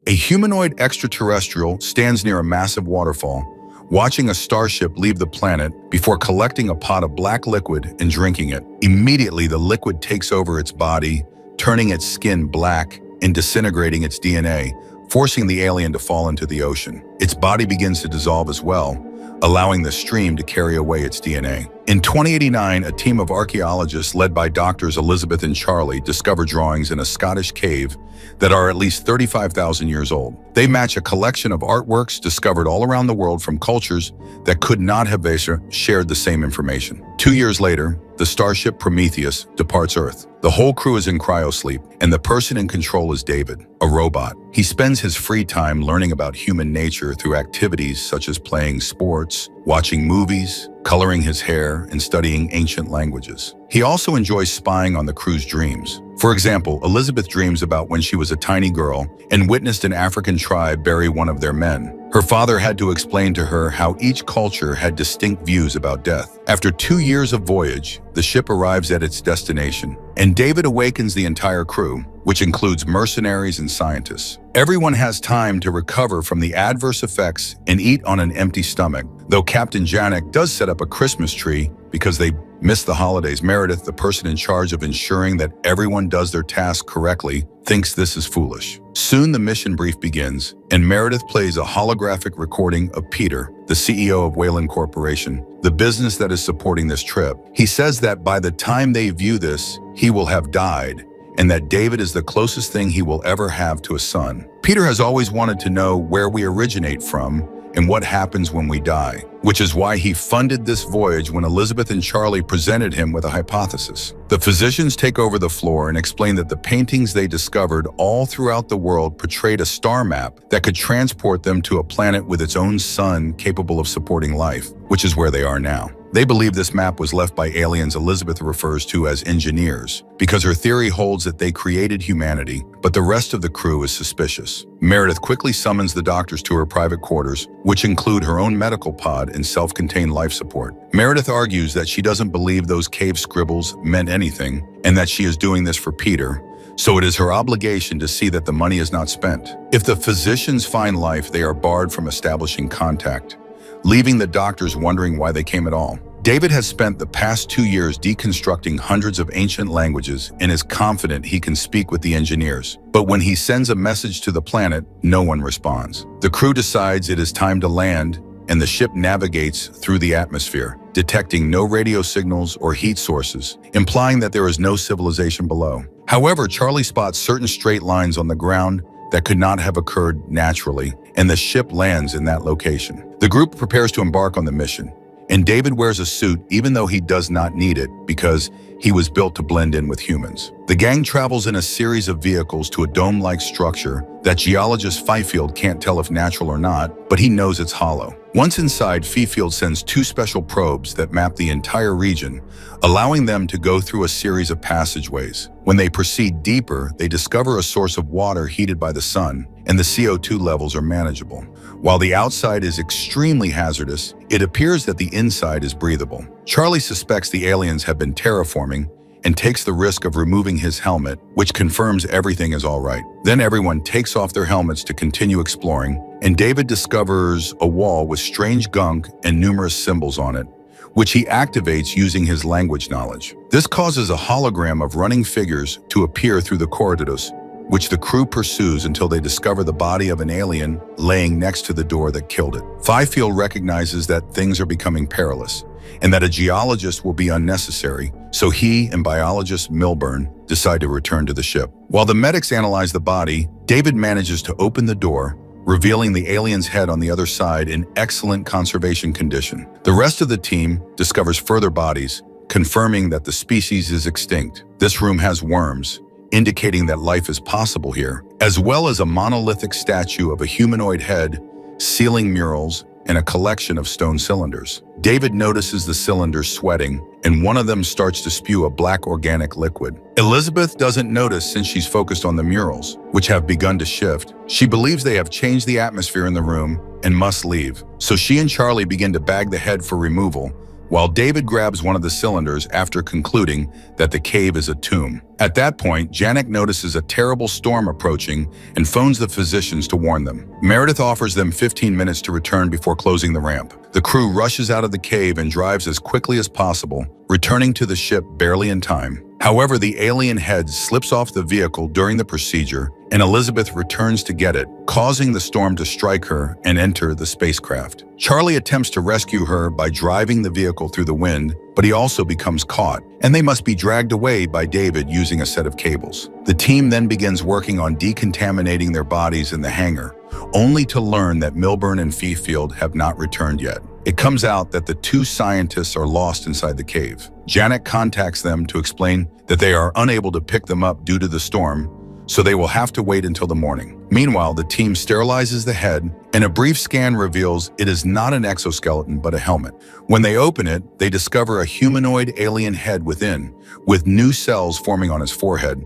A humanoid extraterrestrial stands near a massive waterfall, watching a starship leave the planet before collecting a pot of black liquid and drinking it. Immediately, the liquid takes over its body, turning its skin black and disintegrating its DNA, forcing the alien to fall into the ocean. Its body begins to dissolve as well, allowing the stream to carry away its DNA. In 2089, a team of archaeologists led by doctors Elizabeth and Charlie discovered drawings in a Scottish cave that are at least 35,000 years old. They match a collection of artworks discovered all around the world from cultures that could not have shared the same information. 2 years later, the starship Prometheus departs Earth. The whole crew is in cryosleep, and the person in control is David, a robot. He spends his free time learning about human nature through activities such as playing sports, watching movies, coloring his hair, and studying ancient languages. He also enjoys spying on the crew's dreams. For example, Elizabeth dreams about when she was a tiny girl and witnessed an African tribe bury one of their men. Her father had to explain to her how each culture had distinct views about death. After 2 years of voyage, the ship arrives at its destination, and David awakens the entire crew, which includes mercenaries and scientists. Everyone has time to recover from the adverse effects and eat on an empty stomach, though Captain Janek does set up a Christmas tree because they missed the holidays. Meredith, the person in charge of ensuring that everyone does their task correctly, thinks this is foolish. Soon the mission brief begins, and Meredith plays a holographic recording of Peter, the CEO of Wayland Corporation, the business that is supporting this trip. He says that by the time they view this, he will have died, and that David is the closest thing he will ever have to a son. Peter has always wanted to know where we originate from and what happens when we die, which is why he funded this voyage when Elizabeth and Charlie presented him with a hypothesis. The physicians take over the floor and explain that the paintings they discovered all throughout the world portrayed a star map that could transport them to a planet with its own sun capable of supporting life, which is where they are now. They believe this map was left by aliens Elizabeth refers to as engineers, because her theory holds that they created humanity, but the rest of the crew is suspicious. Meredith quickly summons the doctors to her private quarters, which include her own medical pod and self-contained life support. Meredith argues that she doesn't believe those cave scribbles meant anything, and that she is doing this for Peter, so it is her obligation to see that the money is not spent. If the physicians find life, they are barred from establishing contact, leaving the doctors wondering why they came at all. David has spent the past 2 years deconstructing hundreds of ancient languages and is confident he can speak with the engineers. But when he sends a message to the planet, no one responds. The crew decides it is time to land, and the ship navigates through the atmosphere, detecting no radio signals or heat sources, implying that there is no civilization below. However, Charlie spots certain straight lines on the ground that could not have occurred naturally, and the ship lands in that location. The group prepares to embark on the mission, and David wears a suit even though he does not need it because he was built to blend in with humans. The gang travels in a series of vehicles to a dome-like structure that geologist Fifield can't tell if natural or not, but he knows it's hollow. Once inside, Fifield sends 2 special probes that map the entire region, allowing them to go through a series of passageways. When they proceed deeper, they discover a source of water heated by the sun, and the CO2 levels are manageable. While the outside is extremely hazardous, it appears that the inside is breathable. Charlie suspects the aliens have been terraforming and takes the risk of removing his helmet, which confirms everything is all right. Then everyone takes off their helmets to continue exploring, and David discovers a wall with strange gunk and numerous symbols on it, which he activates using his language knowledge. This causes a hologram of running figures to appear through the corridors, which the crew pursues until they discover the body of an alien laying next to the door that killed it. Fifield recognizes that things are becoming perilous and that a geologist will be unnecessary, so he and biologist Milburn decide to return to the ship. While the medics analyze the body, David manages to open the door, revealing the alien's head on the other side in excellent conservation condition. The rest of the team discovers further bodies, confirming that the species is extinct. This room has worms, indicating that life is possible here, as well as a monolithic statue of a humanoid head, ceiling murals, and a collection of stone cylinders. David notices the cylinders sweating, and one of them starts to spew a black organic liquid. Elizabeth doesn't notice since she's focused on the murals, which have begun to shift. She believes they have changed the atmosphere in the room and must leave, so she and Charlie begin to bag the head for removal, while David grabs one of the cylinders after concluding that the cave is a tomb. At that point, Janek notices a terrible storm approaching and phones the physicians to warn them. Meredith offers them 15 minutes to return before closing the ramp. The crew rushes out of the cave and drives as quickly as possible, returning to the ship barely in time. However, the alien head slips off the vehicle during the procedure, and Elizabeth returns to get it, causing the storm to strike her and enter the spacecraft. Charlie attempts to rescue her by driving the vehicle through the wind, but he also becomes caught, and they must be dragged away by David using a set of cables. The team then begins working on decontaminating their bodies in the hangar, only to learn that Milburn and Fifield have not returned yet. It comes out that the two scientists are lost inside the cave. Janek contacts them to explain that they are unable to pick them up due to the storm, so they will have to wait until the morning. Meanwhile, the team sterilizes the head, and a brief scan reveals it is not an exoskeleton but a helmet. When they open it, they discover a humanoid alien head within, with new cells forming on his forehead.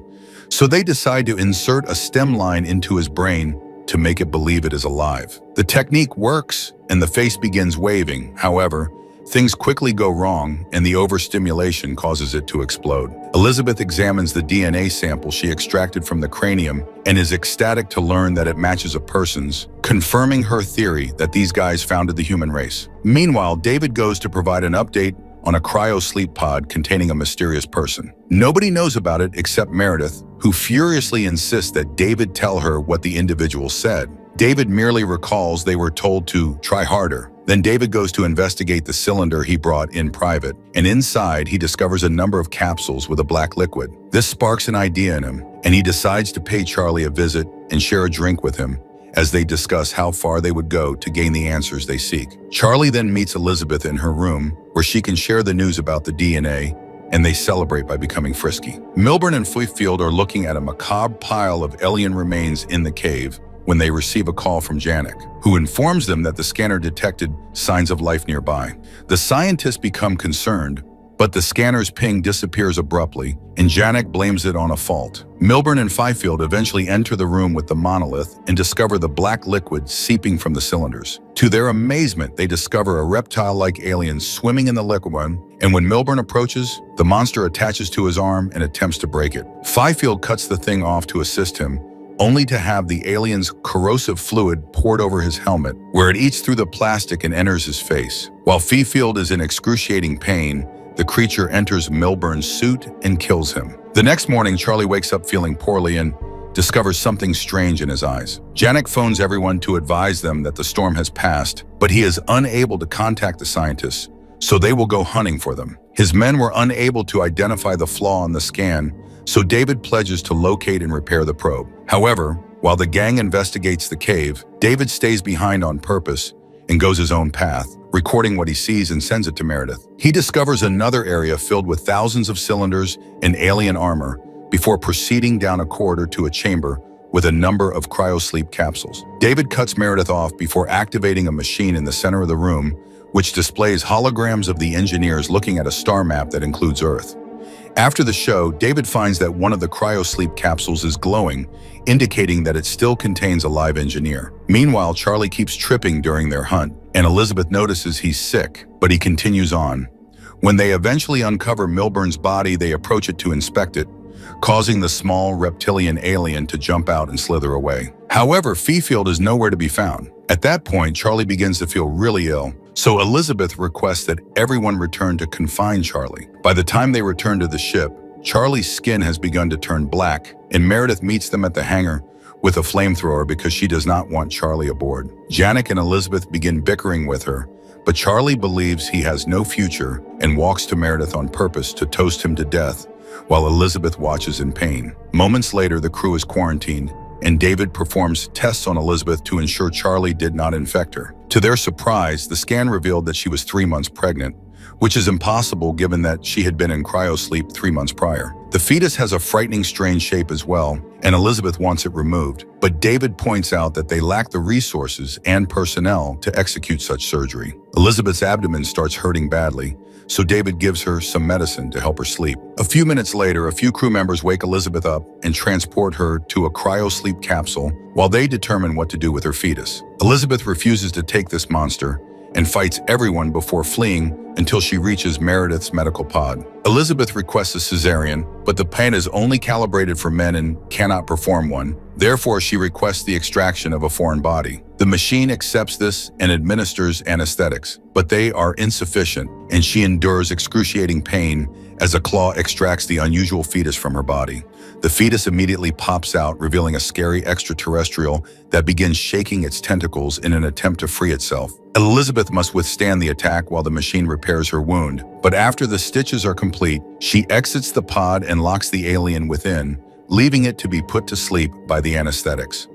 So they decide to insert a stem line into his brain to make it believe it is alive. The technique works, and the face begins waving. However, things quickly go wrong, and the overstimulation causes it to explode. Elizabeth examines the DNA sample she extracted from the cranium and is ecstatic to learn that it matches a person's, confirming her theory that these guys founded the human race. Meanwhile, David goes to provide an update on a cryo-sleep pod containing a mysterious person. Nobody knows about it except Meredith, who furiously insists that David tell her what the individual said. David merely recalls they were told to try harder. Then David goes to investigate the cylinder he brought in private, and inside he discovers a number of capsules with a black liquid. This sparks an idea in him, and he decides to pay Charlie a visit and share a drink with him as they discuss how far they would go to gain the answers they seek. Charlie then meets Elizabeth in her room, where she can share the news about the DNA, and they celebrate by becoming frisky. Milburn and Fifield are looking at a macabre pile of alien remains in the cave when they receive a call from Janek, who informs them that the scanner detected signs of life nearby. The scientists become concerned, but the scanner's ping disappears abruptly, and Janek blames it on a fault. Milburn and Fifield eventually enter the room with the monolith and discover the black liquid seeping from the cylinders. To their amazement, they discover a reptile-like alien swimming in the liquid, and when Milburn approaches, the monster attaches to his arm and attempts to break it. Fifield cuts the thing off to assist him, only to have the alien's corrosive fluid poured over his helmet, where it eats through the plastic and enters his face. While Fifield is in excruciating pain, the creature enters Milburn's suit and kills him. The next morning, Charlie wakes up feeling poorly and discovers something strange in his eyes. Janek phones everyone to advise them that the storm has passed, but he is unable to contact the scientists, so they will go hunting for them. His men were unable to identify the flaw in the scan, so David pledges to locate and repair the probe. However, while the gang investigates the cave, David stays behind on purpose and goes his own path, recording what he sees and sends it to Meredith. He discovers another area filled with thousands of cylinders and alien armor before proceeding down a corridor to a chamber with a number of cryosleep capsules. David cuts Meredith off before activating a machine in the center of the room, which displays holograms of the engineers looking at a star map that includes Earth. After the show, David finds that one of the cryosleep capsules is glowing, indicating that it still contains a live engineer. Meanwhile, Charlie keeps tripping during their hunt, and Elizabeth notices he's sick, but he continues on. When they eventually uncover Milburn's body, they approach it to inspect it, causing the small reptilian alien to jump out and slither away. However, Fifield is nowhere to be found. At that point, Charlie begins to feel really ill, so Elizabeth requests that everyone return to confine Charlie. By the time they return to the ship, Charlie's skin has begun to turn black, and Meredith meets them at the hangar with a flamethrower because she does not want Charlie aboard. Janek and Elizabeth begin bickering with her, but Charlie believes he has no future and walks to Meredith on purpose to toast him to death, while Elizabeth watches in pain. Moments later, the crew is quarantined, and David performs tests on Elizabeth to ensure Charlie did not infect her. To their surprise, the scan revealed that she was 3 months pregnant, which is impossible given that she had been in cryosleep 3 months prior. The fetus has a frightening strange shape as well, and Elizabeth wants it removed, but David points out that they lack the resources and personnel to execute such surgery. Elizabeth's abdomen starts hurting badly, so David gives her some medicine to help her sleep. A few minutes later, a few crew members wake Elizabeth up and transport her to a cryosleep capsule while they determine what to do with her fetus. Elizabeth refuses to take this monster and fights everyone before fleeing until she reaches Meredith's medical pod. Elizabeth requests a cesarean, but the plan is only calibrated for men and cannot perform one. Therefore, she requests the extraction of a foreign body. The machine accepts this and administers anesthetics, but they are insufficient, and she endures excruciating pain as a claw extracts the unusual fetus from her body. The fetus immediately pops out, revealing a scary extraterrestrial that begins shaking its tentacles in an attempt to free itself. Elizabeth must withstand the attack while the machine repairs her wound, but after the stitches are complete, she exits the pod and locks the alien within, leaving it to be put to sleep by the anesthetics.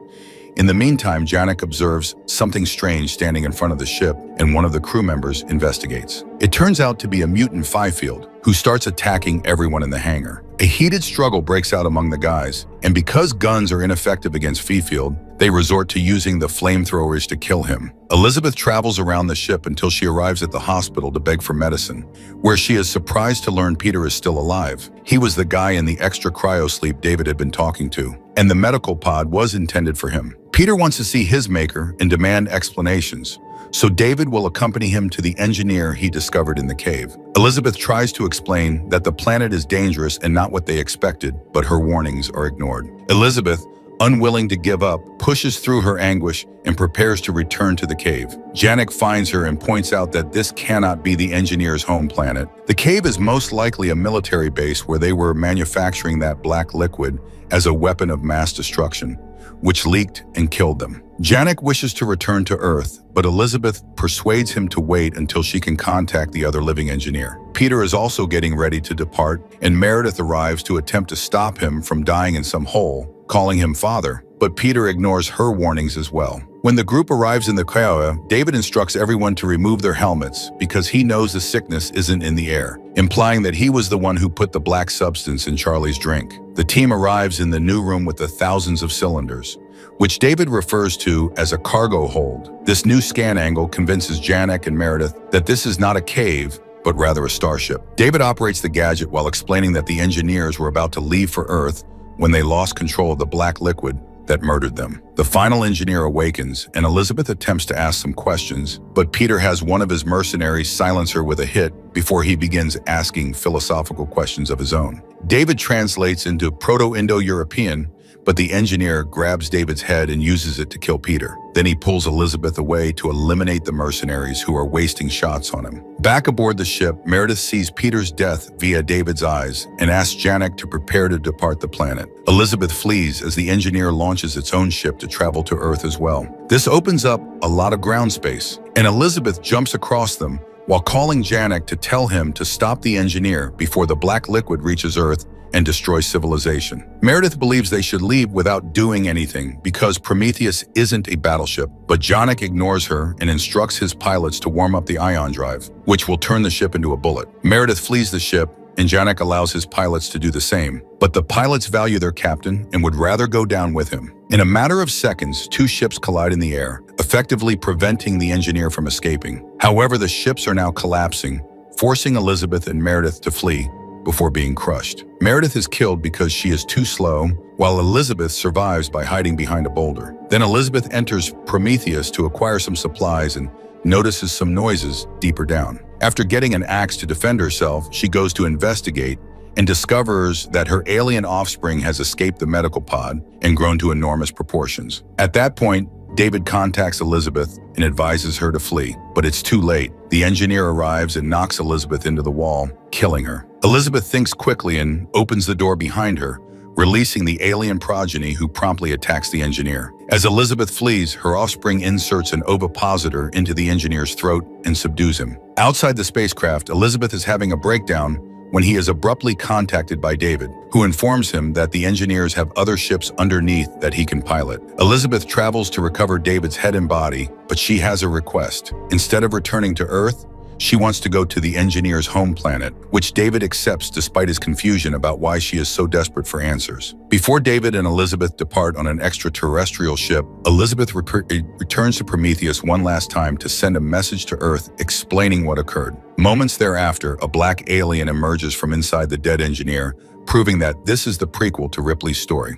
In the meantime, Janek observes something strange standing in front of the ship, and one of the crew members investigates. It turns out to be a mutant Fifield, who starts attacking everyone in the hangar. A heated struggle breaks out among the guys, and because guns are ineffective against Fifield, they resort to using the flamethrowers to kill him. Elizabeth travels around the ship until she arrives at the hospital to beg for medicine, where she is surprised to learn Peter is still alive. He was the guy in the extra cryosleep David had been talking to, and the medical pod was intended for him. Peter wants to see his maker and demand explanations, so David will accompany him to the engineer he discovered in the cave. Elizabeth tries to explain that the planet is dangerous and not what they expected, but her warnings are ignored. Elizabeth, unwilling to give up, pushes through her anguish and prepares to return to the cave. Janek finds her and points out that this cannot be the engineer's home planet. The cave is most likely a military base where they were manufacturing that black liquid as a weapon of mass destruction, which leaked and killed them. Janek wishes to return to Earth, but Elizabeth persuades him to wait until she can contact the other living engineer. Peter is also getting ready to depart, and Meredith arrives to attempt to stop him from dying in some hole, calling him father, but Peter ignores her warnings as well. When the group arrives in the cave, David instructs everyone to remove their helmets because he knows the sickness isn't in the air, implying that he was the one who put the black substance in Charlie's drink. The team arrives in the new room with the thousands of cylinders, which David refers to as a cargo hold. This new scan angle convinces Janek and Meredith that this is not a cave, but rather a starship. David operates the gadget while explaining that the engineers were about to leave for Earth when they lost control of the black liquid that murdered them. The final engineer awakens, and Elizabeth attempts to ask some questions, but Peter has one of his mercenaries silence her with a hit before he begins asking philosophical questions of his own. David translates into Proto-Indo-European, but the engineer grabs David's head and uses it to kill Peter. Then he pulls Elizabeth away to eliminate the mercenaries who are wasting shots on him. Back aboard the ship, Meredith sees Peter's death via David's eyes and asks Janek to prepare to depart the planet. Elizabeth flees as the engineer launches its own ship to travel to Earth as well. This opens up a lot of ground space, and Elizabeth jumps across them while calling Janek to tell him to stop the engineer before the black liquid reaches Earth and destroy civilization. Meredith believes they should leave without doing anything because Prometheus isn't a battleship, but Janek ignores her and instructs his pilots to warm up the ion drive, which will turn the ship into a bullet. Meredith flees the ship, and Janek allows his pilots to do the same, but the pilots value their captain and would rather go down with him. In a matter of seconds, two ships collide in the air, effectively preventing the engineer from escaping. However, the ships are now collapsing, forcing Elizabeth and Meredith to flee before being crushed. Meredith is killed because she is too slow, while Elizabeth survives by hiding behind a boulder. Then Elizabeth enters Prometheus to acquire some supplies and notices some noises deeper down. After getting an axe to defend herself, she goes to investigate and discovers that her alien offspring has escaped the medical pod and grown to enormous proportions. At that point, David contacts Elizabeth and advises her to flee, but it's too late. The engineer arrives and knocks Elizabeth into the wall, killing her. Elizabeth thinks quickly and opens the door behind her, releasing the alien progeny who promptly attacks the engineer. As Elizabeth flees, her offspring inserts an ovipositor into the engineer's throat and subdues him. Outside the spacecraft, Elizabeth is having a breakdown when he is abruptly contacted by David, who informs him that the engineers have other ships underneath that he can pilot. Elizabeth travels to recover David's head and body, but she has a request. Instead of returning to Earth, she wants to go to the engineer's home planet, which David accepts despite his confusion about why she is so desperate for answers. Before David and Elizabeth depart on an extraterrestrial ship, Elizabeth returns to Prometheus one last time to send a message to Earth explaining what occurred. Moments thereafter, a black alien emerges from inside the dead engineer, proving that this is the prequel to Ripley's story.